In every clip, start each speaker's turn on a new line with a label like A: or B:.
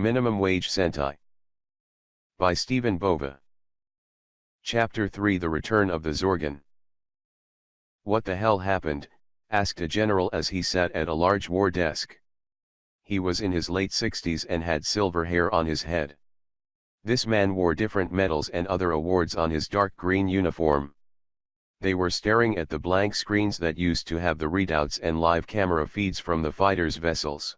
A: Minimum Wage Sentai. By Stephen Bova. Chapter 3: The Return of the Zorgan. What the hell happened? Asked a general as he sat at a large war desk. He was in his late 60s and had silver hair on his head. This man wore different medals and other awards on his dark green uniform. They were staring at the blank screens that used to have the readouts and live camera feeds from the fighters' vessels.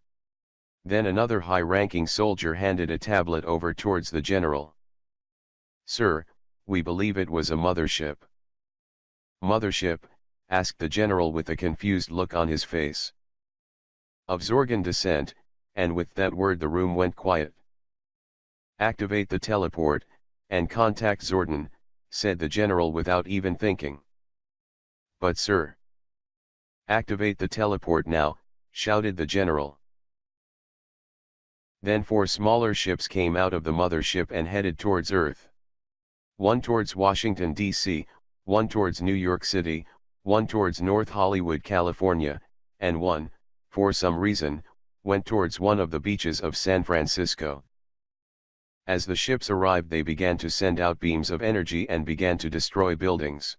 A: Then another high-ranking soldier handed a tablet over towards the general. "Sir, we believe it was a mothership." "Mothership?" asked the general with a confused look on his face. "Of Zorgan descent," and with that word the room went quiet. "Activate the teleport, and contact Zorgan," said the general without even thinking. "But sir." "Activate the teleport now," shouted the general. Then 4 smaller ships came out of the mothership and headed towards Earth. One towards Washington, D.C., one towards New York City, one towards North Hollywood, California, and one, for some reason, went towards one of the beaches of San Francisco. As the ships arrived, they began to send out beams of energy and began to destroy buildings.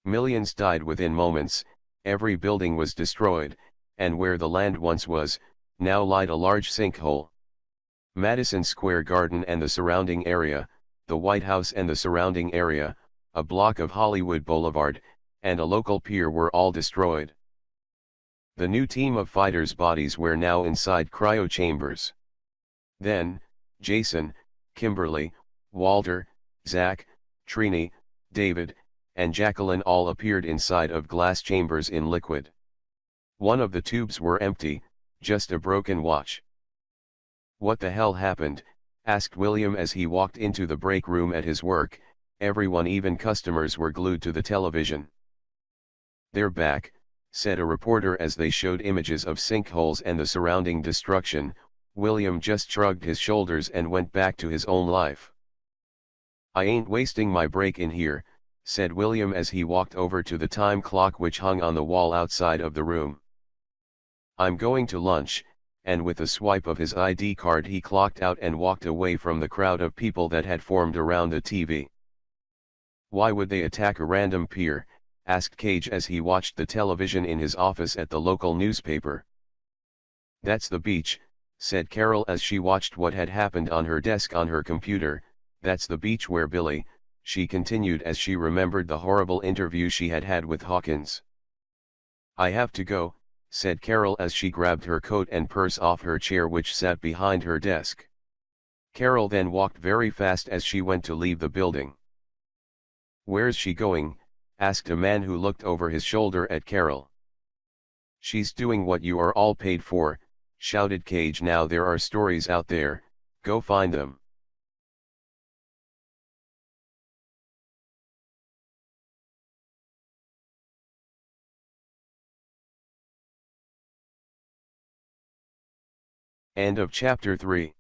A: Millions died within moments. Every building was destroyed, and where the land once was, now lied a large sinkhole. Madison Square Garden and the surrounding area, the White House and the surrounding area, a block of Hollywood Boulevard, and a local pier were all destroyed. The new team of fighters' bodies were now inside cryo chambers. Then, Jason, Kimberly, Walter, Zach, Trini, David, and Jacqueline all appeared inside of glass chambers in liquid. One of the tubes were empty, just a broken watch. "What the hell happened?" asked William as he walked into the break room at his work. Everyone, even customers, were glued to the television. "They're back," said a reporter as they showed images of sinkholes and the surrounding destruction. William just shrugged his shoulders and went back to his own life. "I ain't wasting my break in here," said William as he walked over to the time clock which hung on the wall outside of the room. "I'm going to lunch," and with a swipe of his ID card he clocked out and walked away from the crowd of people that had formed around the TV. "Why would they attack a random pier?" asked Cage as he watched the television in his office at the local newspaper. "That's the beach," said Carol as she watched what had happened on her desk on her computer. "That's the beach where Billy," she continued as she remembered the horrible interview she had had with Hawkins. "I have to go," said Carol as she grabbed her coat and purse off her chair which sat behind her desk. Carol then walked very fast as she went to leave the building. "Where's she going?" asked a man who looked over his shoulder at Carol. "She's doing what you are all paid for," shouted Cage. "Now there are stories out there, go find them." End of chapter 3.